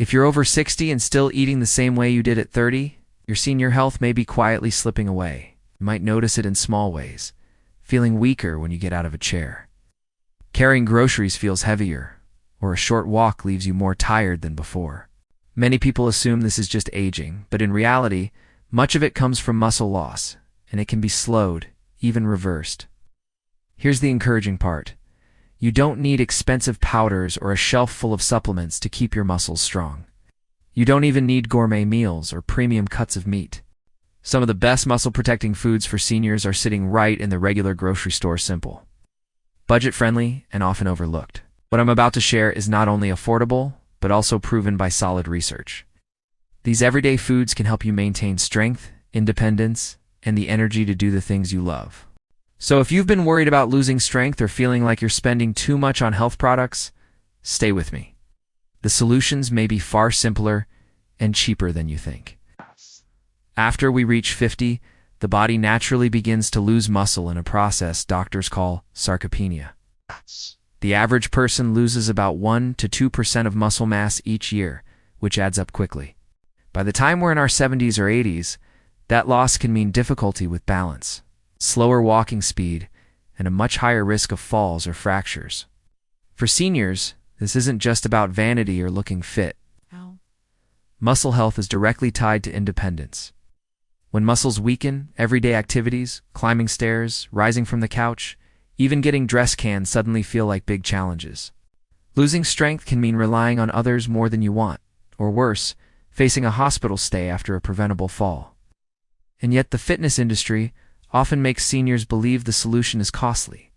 If you're over 60 and still eating the same way you did at 30, your senior health may be quietly slipping away. You might notice it in small ways, feeling weaker when you get out of a chair. Carrying groceries feels heavier, or a short walk leaves you more tired than before. Many people assume this is just aging, but in reality, much of it comes from muscle loss, and it can be slowed, even reversed. Here's the encouraging part. You don't need expensive powders or a shelf full of supplements to keep your muscles strong. You don't even need gourmet meals or premium cuts of meat. Some of the best muscle-protecting foods for seniors are sitting right in the regular grocery store simple. Budget-friendly and often overlooked. What I'm about to share is not only affordable, but also proven by solid research. These everyday foods can help you maintain strength, independence, and the energy to do the things you love. So if you've been worried about losing strength or feeling like you're spending too much on health products, stay with me. The solutions may be far simpler and cheaper than you think. After we reach 50, the body naturally begins to lose muscle in a process doctors call sarcopenia. The average person loses about 1 to 2% of muscle mass each year, which adds up quickly. By the time we're in our 70s or 80s, that loss can mean difficulty with balance, slower walking speed, and a much higher risk of falls or fractures. For seniors, this isn't just about vanity or looking fit. Muscle health is directly tied to independence. When muscles weaken, everyday activities, climbing stairs, rising from the couch, even getting dressed can suddenly feel like big challenges. Losing strength can mean relying on others more than you want, or worse, facing a hospital stay after a preventable fall. And yet the fitness industry often makes seniors believe the solution is costly.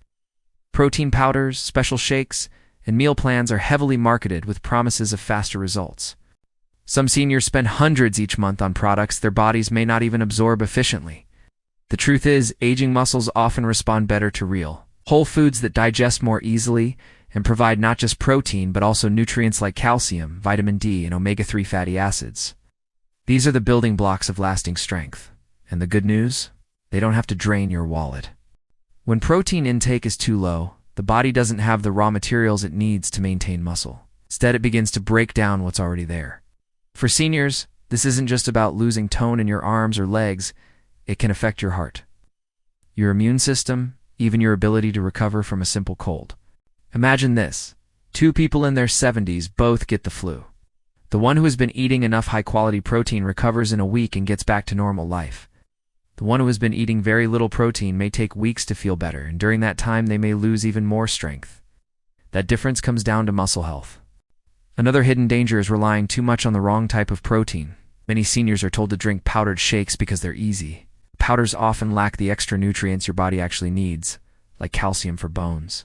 Protein powders, special shakes, and meal plans are heavily marketed with promises of faster results. Some seniors spend hundreds each month on products their bodies may not even absorb efficiently. The truth is, aging muscles often respond better to real, whole foods that digest more easily and provide not just protein but also nutrients like calcium, vitamin D, and omega-3 fatty acids. These are the building blocks of lasting strength. And the good news? They don't have to drain your wallet. When protein intake is too low, the body doesn't have the raw materials it needs to maintain muscle. Instead, it begins to break down what's already there. For seniors, this isn't just about losing tone in your arms or legs. It can affect your heart, your immune system, even your ability to recover from a simple cold. Imagine this. 2 people in their 70s both get the flu. The one who has been eating enough high-quality protein recovers in a week and gets back to normal life. The one who has been eating very little protein may take weeks to feel better, and during that time they may lose even more strength. That difference comes down to muscle health. Another hidden danger is relying too much on the wrong type of protein. Many seniors are told to drink powdered shakes because they're easy. Powders often lack the extra nutrients your body actually needs, like calcium for bones,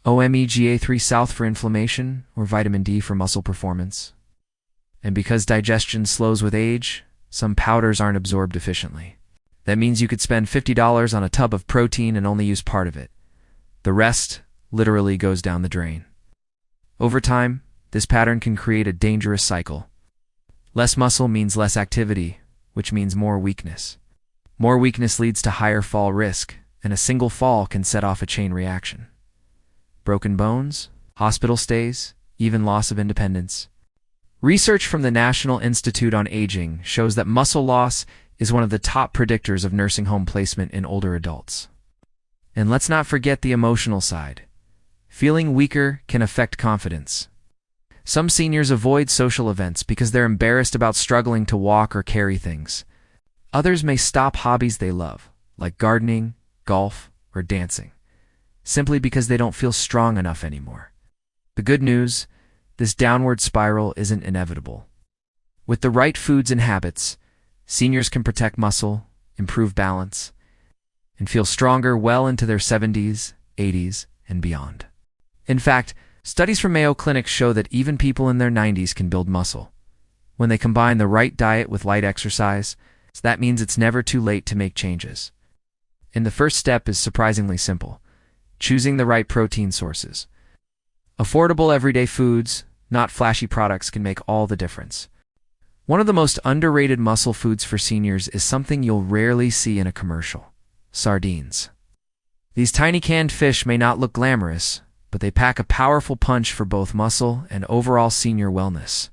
omega-3 South for inflammation, or vitamin D for muscle performance. And because digestion slows with age, some powders aren't absorbed efficiently. That means you could spend $50 on a tub of protein and only use part of it. The rest literally goes down the drain. Over time, this pattern can create a dangerous cycle. Less muscle means less activity, which means more weakness. More weakness leads to higher fall risk, and a single fall can set off a chain reaction. Broken bones, hospital stays, even loss of independence. Research from the National Institute on Aging shows that muscle loss is one of the top predictors of nursing home placement in older adults. And let's not forget the emotional side. Feeling weaker can affect confidence. Some seniors avoid social events because they're embarrassed about struggling to walk or carry things. Others may stop hobbies they love, like gardening, golf, or dancing, simply because they don't feel strong enough anymore. The good news, this downward spiral isn't inevitable. With the right foods and habits, seniors can protect muscle, improve balance, and feel stronger well into their 70s, 80s, and beyond. In fact, studies from Mayo Clinic show that even people in their 90s can build muscle. When they combine the right diet with light exercise, that means it's never too late to make changes. And the first step is surprisingly simple: choosing the right protein sources. Affordable everyday foods, not flashy products, can make all the difference. One of the most underrated muscle foods for seniors is something you'll rarely see in a commercial: sardines. These tiny canned fish may not look glamorous, but they pack a powerful punch for both muscle and overall senior wellness.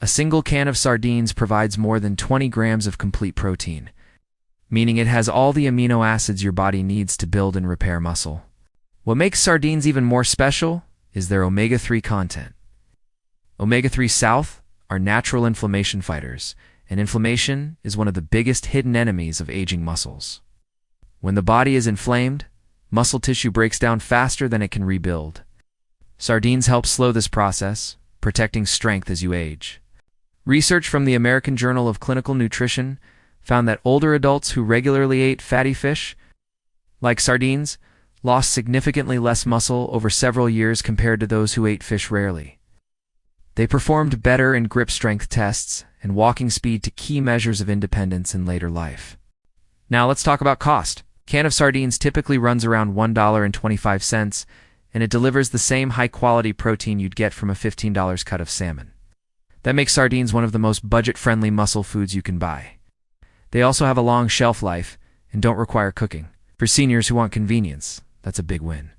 A single can of sardines provides more than 20 grams of complete protein, meaning it has all the amino acids your body needs to build and repair muscle. What makes sardines even more special is their omega-3 content. Omega-3 South are natural inflammation fighters, and inflammation is one of the biggest hidden enemies of aging muscles. When the body is inflamed, muscle tissue breaks down faster than it can rebuild. Sardines help slow this process, protecting strength as you age. Research from the American Journal of Clinical Nutrition found that older adults who regularly ate fatty fish, like sardines, lost significantly less muscle over several years compared to those who ate fish rarely. They performed better in grip strength tests and walking speed to key measures of independence in later life. Now let's talk about cost. A can of sardines typically runs around $1.25, and it delivers the same high-quality protein you'd get from a $15 cut of salmon. That makes sardines one of the most budget-friendly muscle foods you can buy. They also have a long shelf life and don't require cooking. For seniors who want convenience, that's a big win.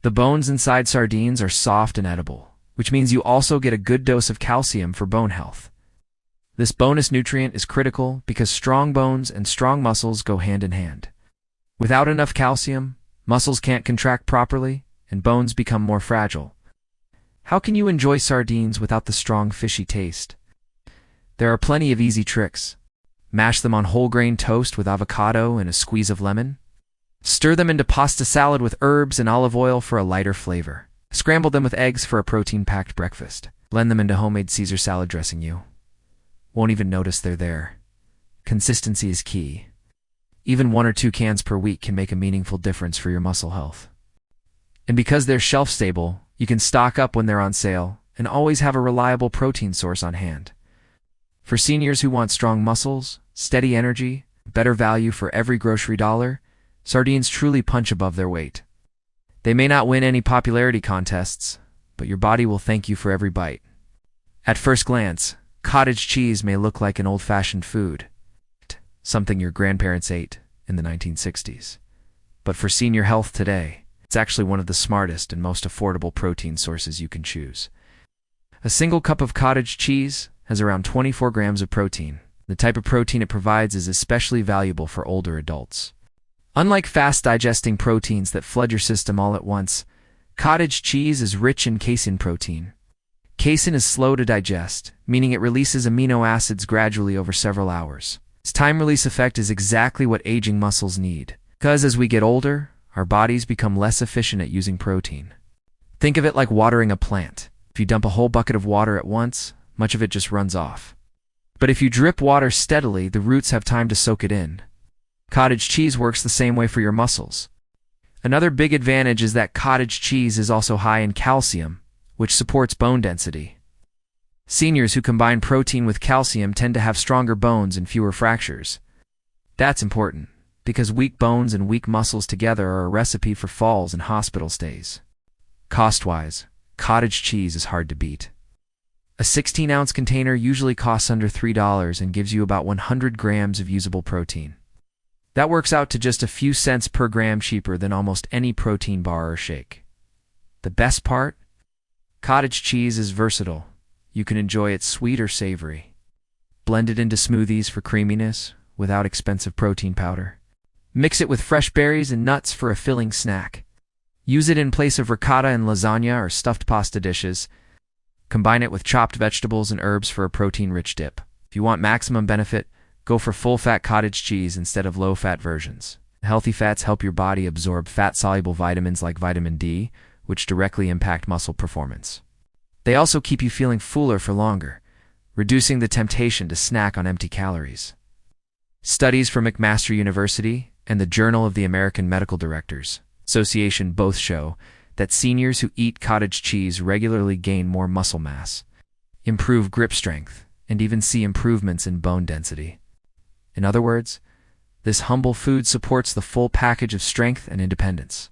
The bones inside sardines are soft and edible, which means you also get a good dose of calcium for bone health. This bonus nutrient is critical because strong bones and strong muscles go hand in hand. Without enough calcium, muscles can't contract properly, and bones become more fragile. How can you enjoy sardines without the strong fishy taste? There are plenty of easy tricks. Mash them on whole grain toast with avocado and a squeeze of lemon. Stir them into pasta salad with herbs and olive oil for a lighter flavor. Scramble them with eggs for a protein-packed breakfast. Blend them into homemade Caesar salad dressing. You won't even notice they're there. Consistency is key. Even 1 or 2 cans per week can make a meaningful difference for your muscle health. And because they're shelf-stable, you can stock up when they're on sale and always have a reliable protein source on hand. For seniors who want strong muscles, steady energy, better value for every grocery dollar, sardines truly punch above their weight. They may not win any popularity contests, but your body will thank you for every bite. At first glance, cottage cheese may look like an old-fashioned food, something your grandparents ate in the 1960s. But for senior health today, it's actually one of the smartest and most affordable protein sources you can choose. A single cup of cottage cheese has around 24 grams of protein. The type of protein it provides is especially valuable for older adults. Unlike fast-digesting proteins that flood your system all at once, cottage cheese is rich in casein protein. Casein is slow to digest, meaning it releases amino acids gradually over several hours. Its time-release effect is exactly what aging muscles need, because as we get older, our bodies become less efficient at using protein. Think of it like watering a plant. If you dump a whole bucket of water at once, much of it just runs off. But if you drip water steadily, the roots have time to soak it in. Cottage cheese works the same way for your muscles. Another big advantage is that cottage cheese is also high in calcium, which supports bone density. Seniors who combine protein with calcium tend to have stronger bones and fewer fractures. That's important, because weak bones and weak muscles together are a recipe for falls and hospital stays. Cost-wise, cottage cheese is hard to beat. A 16-ounce container usually costs under $3 and gives you about 100 grams of usable protein. That works out to just a few cents per gram cheaper than almost any protein bar or shake. The best part? Cottage cheese is versatile. You can enjoy it sweet or savory. Blend it into smoothies for creaminess without expensive protein powder. Mix it with fresh berries and nuts for a filling snack. Use it in place of ricotta in lasagna or stuffed pasta dishes. Combine it with chopped vegetables and herbs for a protein-rich dip. If you want maximum benefit, go for full-fat cottage cheese instead of low-fat versions. Healthy fats help your body absorb fat-soluble vitamins like vitamin D, which directly impact muscle performance. They also keep you feeling fuller for longer, reducing the temptation to snack on empty calories. Studies from McMaster University and the Journal of the American Medical Directors Association both show that seniors who eat cottage cheese regularly gain more muscle mass, improve grip strength, and even see improvements in bone density. In other words, this humble food supports the full package of strength and independence.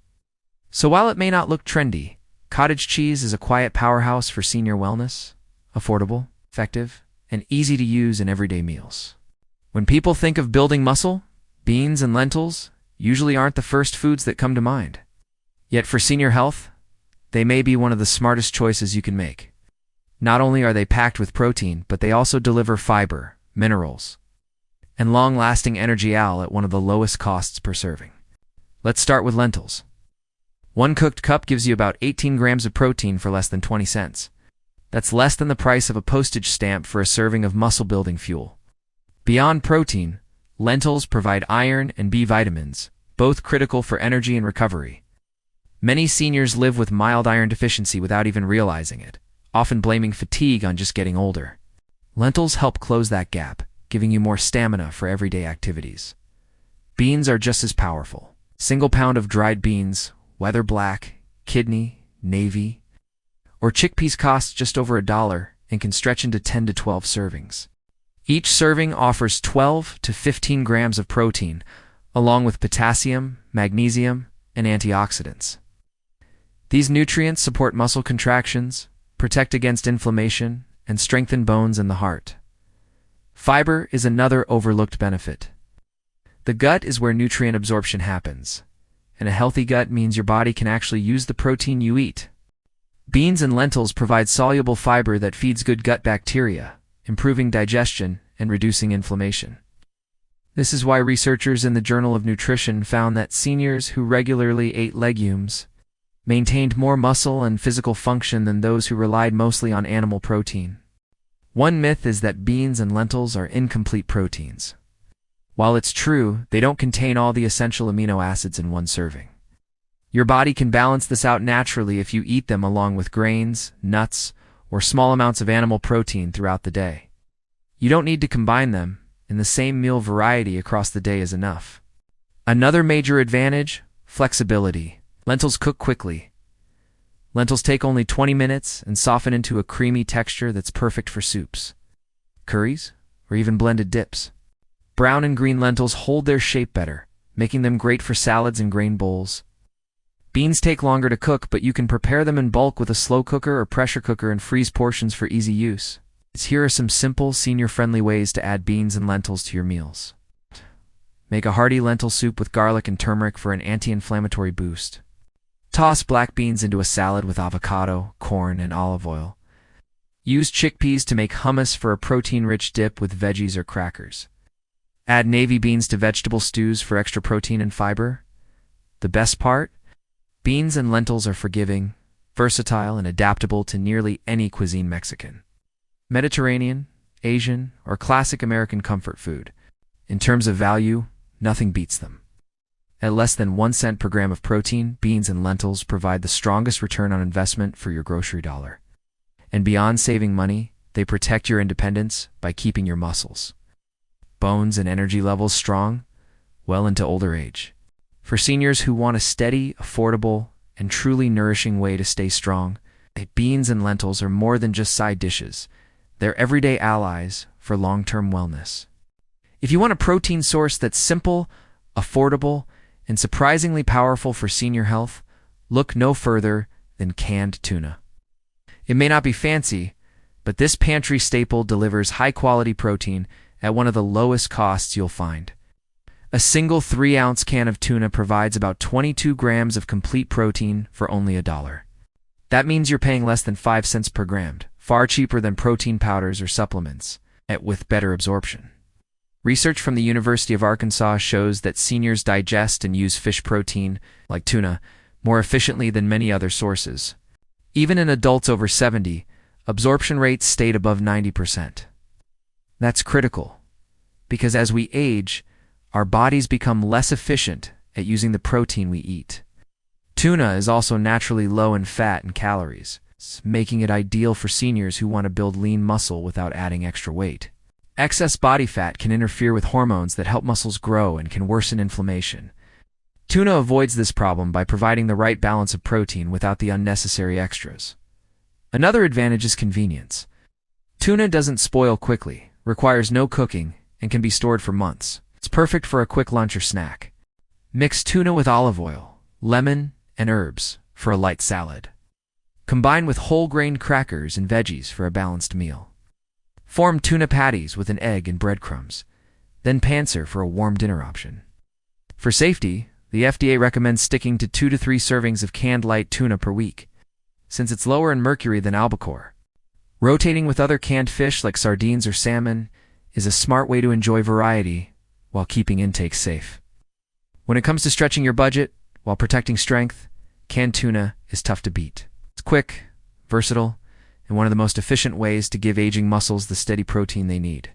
So while it may not look trendy, cottage cheese is a quiet powerhouse for senior wellness, affordable, effective, and easy to use in everyday meals. When people think of building muscle, beans and lentils usually aren't the first foods that come to mind. Yet for senior health, they may be one of the smartest choices you can make. Not only are they packed with protein, but they also deliver fiber, minerals, and long-lasting energy all at one of the lowest costs per serving. Let's start with lentils. One cooked cup gives you about 18 grams of protein for less than 20 cents. That's less than the price of a postage stamp for a serving of muscle-building fuel. Beyond protein, lentils provide iron and B vitamins, both critical for energy and recovery. Many seniors live with mild iron deficiency without even realizing it, often blaming fatigue on just getting older. Lentils help close that gap, giving you more stamina for everyday activities. Beans are just as powerful. Single pound of dried beans, whether black, kidney, navy, or chickpeas costs just over $1 and can stretch into 10 to 12 servings. Each serving offers 12 to 15 grams of protein, along with potassium, magnesium, and antioxidants. These nutrients support muscle contractions, protect against inflammation, and strengthen bones and the heart. Fiber is another overlooked benefit. The gut is where nutrient absorption happens, and a healthy gut means your body can actually use the protein you eat. Beans and lentils provide soluble fiber that feeds good gut bacteria, improving digestion and reducing inflammation. This is why researchers in the Journal of Nutrition found that seniors who regularly ate legumes maintained more muscle and physical function than those who relied mostly on animal protein. One myth is that beans and lentils are incomplete proteins. While it's true, they don't contain all the essential amino acids in one serving. Your body can balance this out naturally if you eat them along with grains, nuts, or small amounts of animal protein throughout the day. You don't need to combine them, and the same meal variety across the day is enough. Another major advantage: flexibility. Lentils cook quickly. Lentils take only 20 minutes and soften into a creamy texture that's perfect for soups, curries, or even blended dips. Brown and green lentils hold their shape better, making them great for salads and grain bowls. Beans take longer to cook, but you can prepare them in bulk with a slow cooker or pressure cooker and freeze portions for easy use. Here are some simple, senior-friendly ways to add beans and lentils to your meals. Make a hearty lentil soup with garlic and turmeric for an anti-inflammatory boost. Toss black beans into a salad with avocado, corn, and olive oil. Use chickpeas to make hummus for a protein-rich dip with veggies or crackers. Add navy beans to vegetable stews for extra protein and fiber. The best part? Beans and lentils are forgiving, versatile, and adaptable to nearly any cuisine: Mexican, Mediterranean, Asian, or classic American comfort food. In terms of value, nothing beats them. At less than 1 cent per gram of protein, beans and lentils provide the strongest return on investment for your grocery dollar. And beyond saving money, they protect your independence by keeping your muscles, bones, and energy levels strong well into older age. For seniors who want a steady, affordable, and truly nourishing way to stay strong, beans and lentils are more than just side dishes. They're everyday allies for long-term wellness. If you want a protein source that's simple, affordable, and surprisingly powerful for senior health, look no further than canned tuna. It may not be fancy, but this pantry staple delivers high-quality protein at one of the lowest costs you'll find. A single 3-ounce can of tuna provides about 22 grams of complete protein for only $1. That means you're paying less than 5 cents per gram, far cheaper than protein powders or supplements, with better absorption. Research from the University of Arkansas shows that seniors digest and use fish protein, like tuna, more efficiently than many other sources. Even in adults over 70, absorption rates stayed above 90%. That's critical, because as we age, our bodies become less efficient at using the protein we eat. Tuna is also naturally low in fat and calories, making it ideal for seniors who want to build lean muscle without adding extra weight. Excess body fat can interfere with hormones that help muscles grow and can worsen inflammation. Tuna avoids this problem by providing the right balance of protein without the unnecessary extras. Another advantage is convenience. Tuna doesn't spoil quickly, requires no cooking, and can be stored for months. It's perfect for a quick lunch or snack. Mix tuna with olive oil, lemon, and herbs for a light salad. Combine with whole-grain crackers and veggies for a balanced meal. Form tuna patties with an egg and breadcrumbs, then panzer for a warm dinner option. For safety, the FDA recommends sticking to 2 to 3 servings of canned light tuna per week, since it's lower in mercury than albacore. Rotating with other canned fish like sardines or salmon is a smart way to enjoy variety while keeping intake safe. When it comes to stretching your budget while protecting strength, canned tuna is tough to beat. It's quick, versatile, and one of the most efficient ways to give aging muscles the steady protein they need.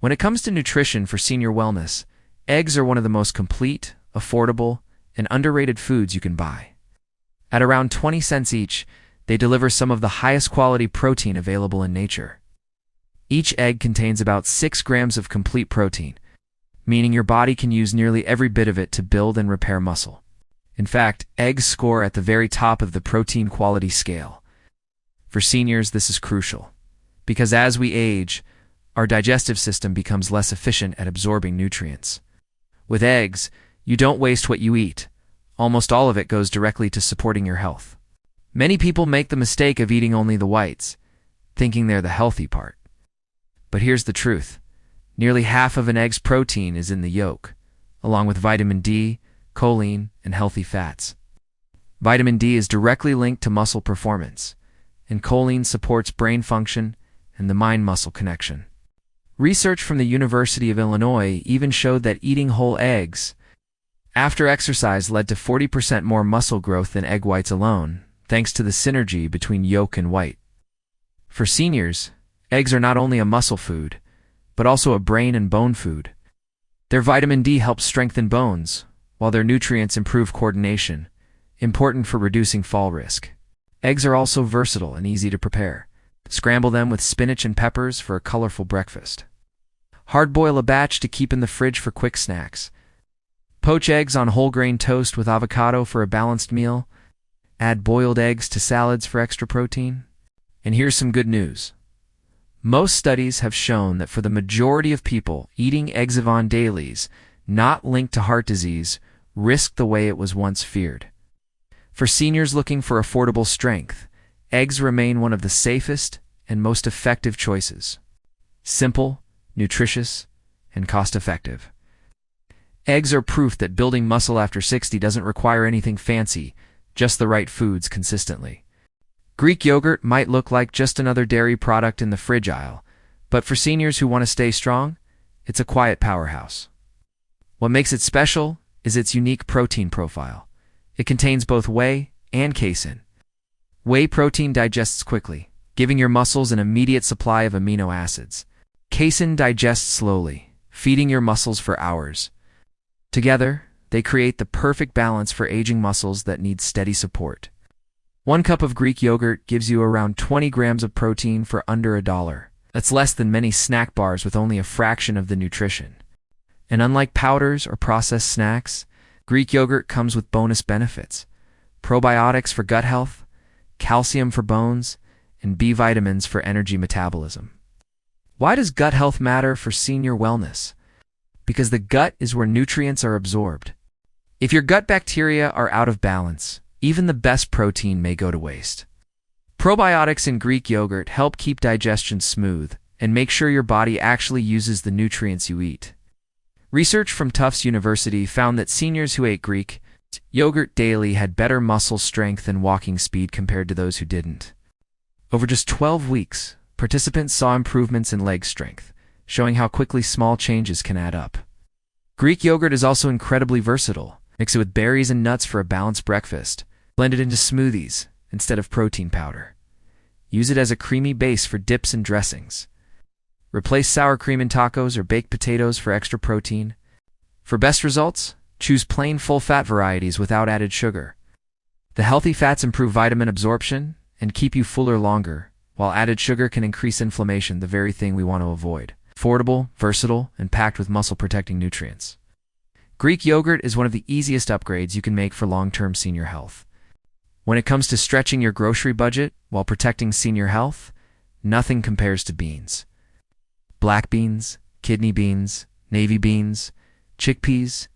When it comes to nutrition for senior wellness, eggs are one of the most complete, affordable, and underrated foods you can buy. At around 20 cents each, they deliver some of the highest quality protein available in nature. Each egg contains about 6 grams of complete protein, meaning your body can use nearly every bit of it to build and repair muscle. In fact, eggs score at the very top of the protein quality scale. For seniors, this is crucial, because as we age, our digestive system becomes less efficient at absorbing nutrients. With eggs, you don't waste what you eat. Almost all of it goes directly to supporting your health. Many people make the mistake of eating only the whites, thinking they're the healthy part. But here's the truth. Nearly half of an egg's protein is in the yolk, along with vitamin D, choline, and healthy fats. Vitamin D is directly linked to muscle performance, and choline supports brain function and the mind-muscle connection. Research from the University of Illinois even showed that eating whole eggs after exercise led to 40% more muscle growth than egg whites alone, thanks to the synergy between yolk and white. For seniors, eggs are not only a muscle food, but also a brain and bone food. Their vitamin D helps strengthen bones, while their nutrients improve coordination, important for reducing fall risk. Eggs are also versatile and easy to prepare. Scramble them with spinach and peppers for a colorful breakfast. Hard-boil a batch to keep in the fridge for quick snacks. Poach eggs on whole grain toast with avocado for a balanced meal. Add boiled eggs to salads for extra protein. And here's some good news. Most studies have shown that for the majority of people, eating eggs on dailies, not linked to heart disease, risk the way it was once feared. For seniors looking for affordable strength, eggs remain one of the safest and most effective choices. Simple, nutritious, and cost-effective. Eggs are proof that building muscle after 60 doesn't require anything fancy, just the right foods consistently. Greek yogurt might look like just another dairy product in the fridge aisle, but for seniors who want to stay strong, it's a quiet powerhouse. What makes it special is its unique protein profile. It contains both whey and casein. Whey protein digests quickly, giving your muscles an immediate supply of amino acids. Casein digests slowly, feeding your muscles for hours. Together, they create the perfect balance for aging muscles that need steady support. 1 cup of Greek yogurt gives you around 20 grams of protein for under $1. That's less than many snack bars with only a fraction of the nutrition. And unlike powders or processed snacks, Greek yogurt comes with bonus benefits: probiotics for gut health, calcium for bones, and B vitamins for energy metabolism. Why does gut health matter for senior wellness? Because the gut is where nutrients are absorbed. If your gut bacteria are out of balance, even the best protein may go to waste. Probiotics in Greek yogurt help keep digestion smooth and make sure your body actually uses the nutrients you eat. Research from Tufts University found that seniors who ate Greek yogurt daily had better muscle strength and walking speed compared to those who didn't. Over just 12 weeks, participants saw improvements in leg strength, showing how quickly small changes can add up. Greek yogurt is also incredibly versatile. Mix it with berries and nuts for a balanced breakfast. Blend it into smoothies instead of protein powder. Use it as a creamy base for dips and dressings. Replace sour cream in tacos or baked potatoes for extra protein. For best results, choose plain full-fat varieties without added sugar. The healthy fats improve vitamin absorption and keep you fuller longer, while added sugar can increase inflammation, the very thing we want to avoid. Affordable, versatile, and packed with muscle-protecting nutrients. Greek yogurt is one of the easiest upgrades you can make for long-term senior health. When it comes to stretching your grocery budget while protecting senior health, nothing compares to beans. Black beans, kidney beans, navy beans, chickpeas,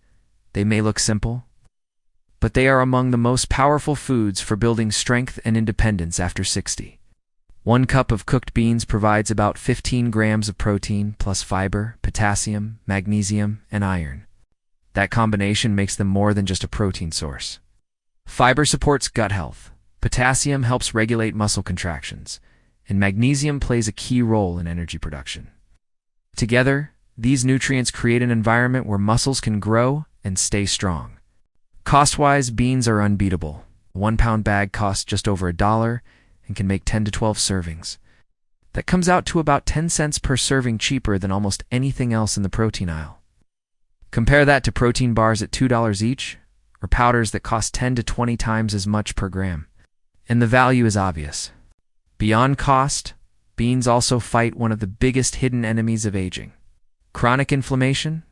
they may look simple, but they are among the most powerful foods for building strength and independence after 60. 1 cup of cooked beans provides about 15 grams of protein plus fiber, potassium, magnesium, and iron. That combination makes them more than just a protein source. Fiber supports gut health. Potassium helps regulate muscle contractions. and magnesium plays a key role in energy production. Together, these nutrients create an environment where muscles can grow and stay strong. Cost-wise, beans are unbeatable. A 1-pound bag costs just over $1 and can make 10 to 12 servings. That comes out to about 10 cents per serving, cheaper than almost anything else in the protein aisle. Compare that to protein bars at $2 each, or powders that cost 10 to 20 times as much per gram. And the value is obvious. Beyond cost, beans also fight one of the biggest hidden enemies of aging: chronic inflammation.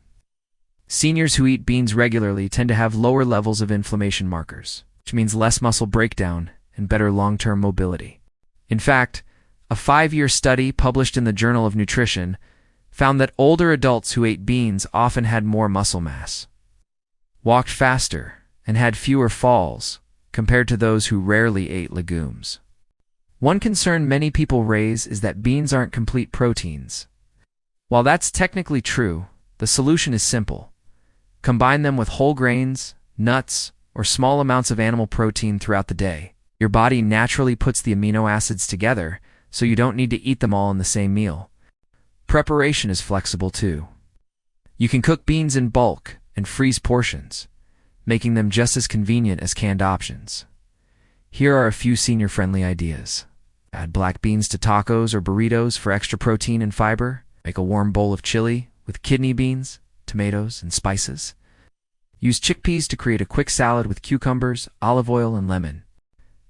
Seniors who eat beans regularly tend to have lower levels of inflammation markers, which means less muscle breakdown and better long-term mobility. In fact, a 5-year study published in the Journal of Nutrition found that older adults who ate beans often had more muscle mass, walked faster, and had fewer falls compared to those who rarely ate legumes. One concern many people raise is that beans aren't complete proteins. While that's technically true, the solution is simple. Combine them with whole grains, nuts, or small amounts of animal protein throughout the day. Your body naturally puts the amino acids together, so you don't need to eat them all in the same meal. Preparation is flexible too. You can cook beans in bulk and freeze portions, making them just as convenient as canned options. Here are a few senior-friendly ideas. Add black beans to tacos or burritos for extra protein and fiber. Make a warm bowl of chili with kidney beans, tomatoes, and spices. Use chickpeas to create a quick salad with cucumbers, olive oil, and lemon.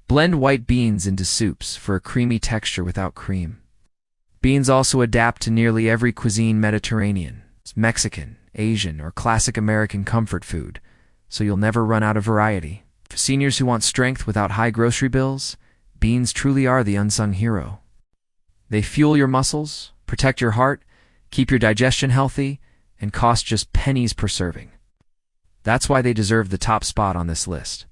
Blend white beans into soups for a creamy texture without cream. Beans also adapt to nearly every cuisine: Mediterranean, Mexican, Asian, or classic American comfort food, so you'll never run out of variety. For seniors who want strength without high grocery bills, beans truly are the unsung hero. They fuel your muscles, protect your heart, keep your digestion healthy, and cost just pennies per serving. That's why they deserve the top spot on this list.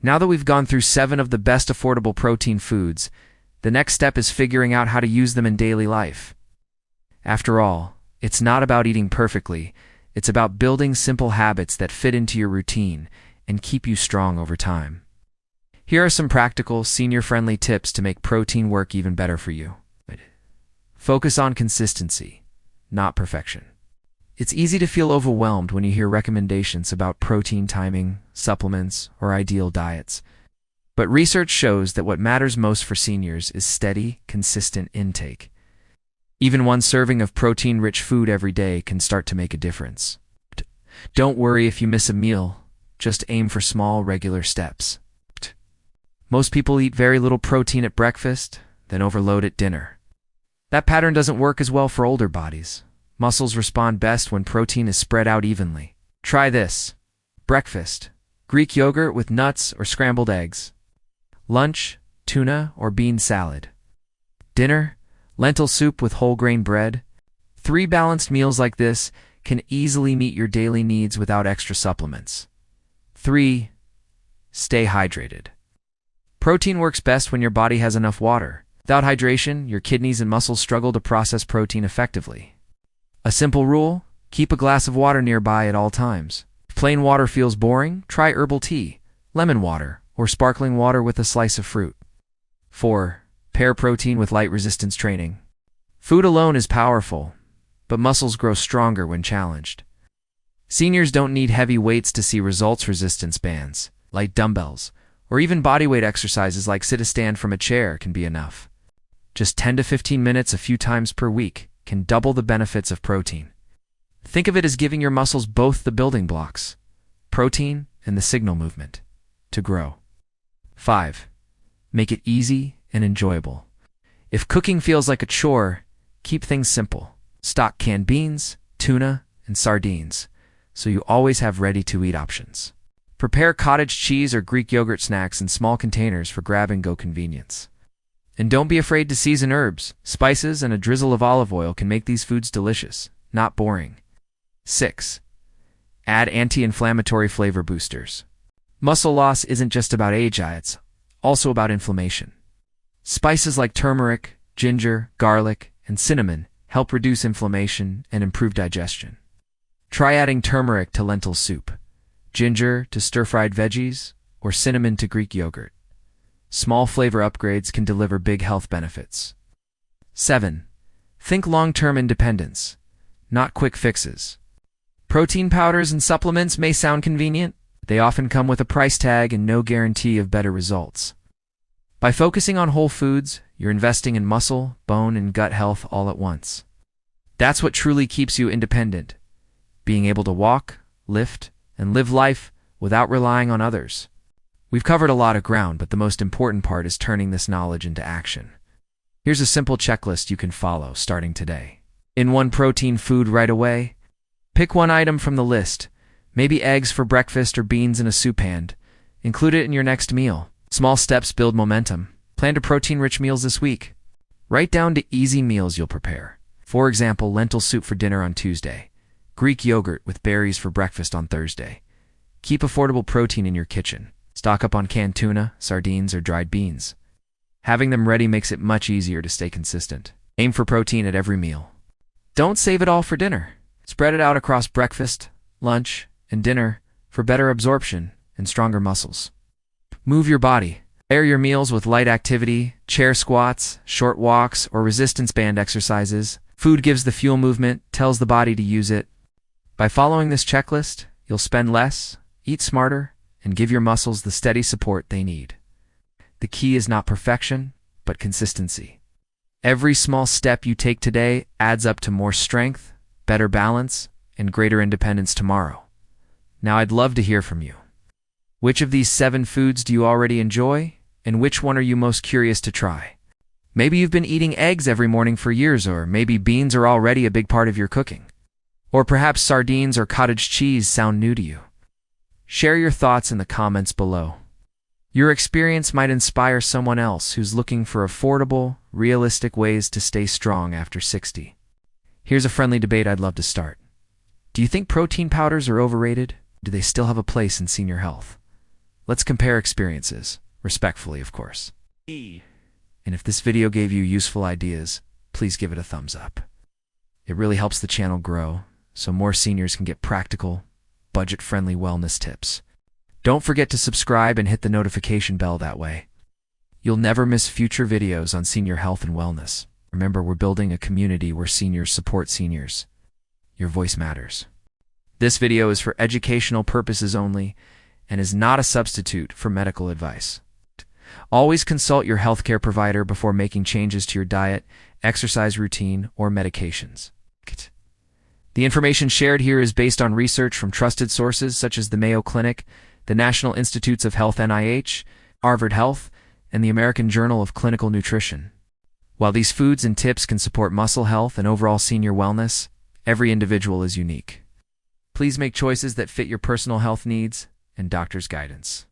Now that we've gone through 7 of the best affordable protein foods, the next step is figuring out how to use them in daily life. After all, it's not about eating perfectly, it's about building simple habits that fit into your routine and keep you strong over time. Here are some practical, senior-friendly tips to make protein work even better for you. Focus on consistency, not perfection. It's easy to feel overwhelmed when you hear recommendations about protein timing, supplements, or ideal diets. But research shows that what matters most for seniors is steady, consistent intake. Even one serving of protein-rich food every day can start to make a difference. Don't worry if you miss a meal, just aim for small, regular steps. Most people eat very little protein at breakfast, then overload at dinner. That pattern doesn't work as well for older bodies. Muscles respond best when protein is spread out evenly. Try this. Breakfast: Greek yogurt with nuts or scrambled eggs. Lunch: tuna or bean salad. Dinner: lentil soup with whole grain bread. 3 balanced meals like this can easily meet your daily needs without extra supplements. 3. Stay hydrated. Protein works best when your body has enough water. Without hydration, your kidneys and muscles struggle to process protein effectively. A simple rule: keep a glass of water nearby at all times. If plain water feels boring, try herbal tea, lemon water, or sparkling water with a slice of fruit. 4. Pair protein with light resistance training. Food alone is powerful, but muscles grow stronger when challenged. Seniors don't need heavy weights to see results. Resistance bands, light dumbbells, or even bodyweight exercises like sit-a-stand from a chair can be enough. Just 10 to 15 minutes a few times per week can double the benefits of protein. Think of it as giving your muscles both the building blocks, protein and the signal movement, to grow. 5. Make it easy and enjoyable. If cooking feels like a chore, keep things simple. Stock canned beans, tuna, and sardines, so you always have ready-to-eat options. Prepare cottage cheese or Greek yogurt snacks in small containers for grab-and-go convenience. And don't be afraid to season herbs, spices, and a drizzle of olive oil can make these foods delicious, not boring. 6. Add anti-inflammatory flavor boosters. Muscle loss isn't just about age, it's also about inflammation. Spices like turmeric, ginger, garlic, and cinnamon help reduce inflammation and improve digestion. Try adding turmeric to lentil soup, ginger to stir-fried veggies, or cinnamon to Greek yogurt. Small flavor upgrades can deliver big health benefits. 7. Think long-term independence, not quick fixes. Protein powders and supplements may sound convenient. They often come with a price tag and no guarantee of better results. By focusing on whole foods, you're investing in muscle, bone, and gut health all at once. That's what truly keeps you independent, being able to walk, lift, and live life without relying on others. We've covered a lot of ground, but the most important part is turning this knowledge into action. Here's a simple checklist you can follow starting today. In one protein food right away, pick one item from the list, maybe eggs for breakfast or beans in a soup hand. Include it in your next meal. Small steps build momentum. Plan to protein-rich meals this week. Write down to easy meals you'll prepare. For example, lentil soup for dinner on Tuesday, Greek yogurt with berries for breakfast on Thursday. Keep affordable protein in your kitchen. Stock up on canned tuna, sardines, or dried beans. Having them ready makes it much easier to stay consistent. Aim for protein at every meal. Don't save it all for dinner. Spread it out across breakfast, lunch, and dinner for better absorption and stronger muscles. Move your body. Pair your meals with light activity, chair squats, short walks, or resistance band exercises. Food gives the fuel, movement tells the body to use it. By following this checklist, you'll spend less, eat smarter, and give your muscles the steady support they need. The key is not perfection, but consistency. Every small step you take today adds up to more strength, better balance, and greater independence tomorrow. Now I'd love to hear from you. Which of these 7 foods do you already enjoy, and which one are you most curious to try? Maybe you've been eating eggs every morning for years, or maybe beans are already a big part of your cooking. Or perhaps sardines or cottage cheese sound new to you. Share your thoughts in the comments below. Your experience might inspire someone else who's looking for affordable, realistic ways to stay strong after 60. Here's a friendly debate I'd love to start. Do you think protein powders are overrated? Do they still have a place in senior health? Let's compare experiences, respectfully, of course. And if this video gave you useful ideas, please give it a thumbs up. It really helps the channel grow, so more seniors can get practical, budget-friendly wellness tips. Don't forget to subscribe and hit the notification bell that way. You'll never miss future videos on senior health and wellness. Remember, we're building a community where seniors support seniors. Your voice matters. This video is for educational purposes only and is not a substitute for medical advice. Always consult your healthcare provider before making changes to your diet, exercise routine, or medications. The information shared here is based on research from trusted sources such as the Mayo Clinic, the National Institutes of Health NIH, Harvard Health, and the American Journal of Clinical Nutrition. While these foods and tips can support muscle health and overall senior wellness, every individual is unique. Please make choices that fit your personal health needs and doctor's guidance.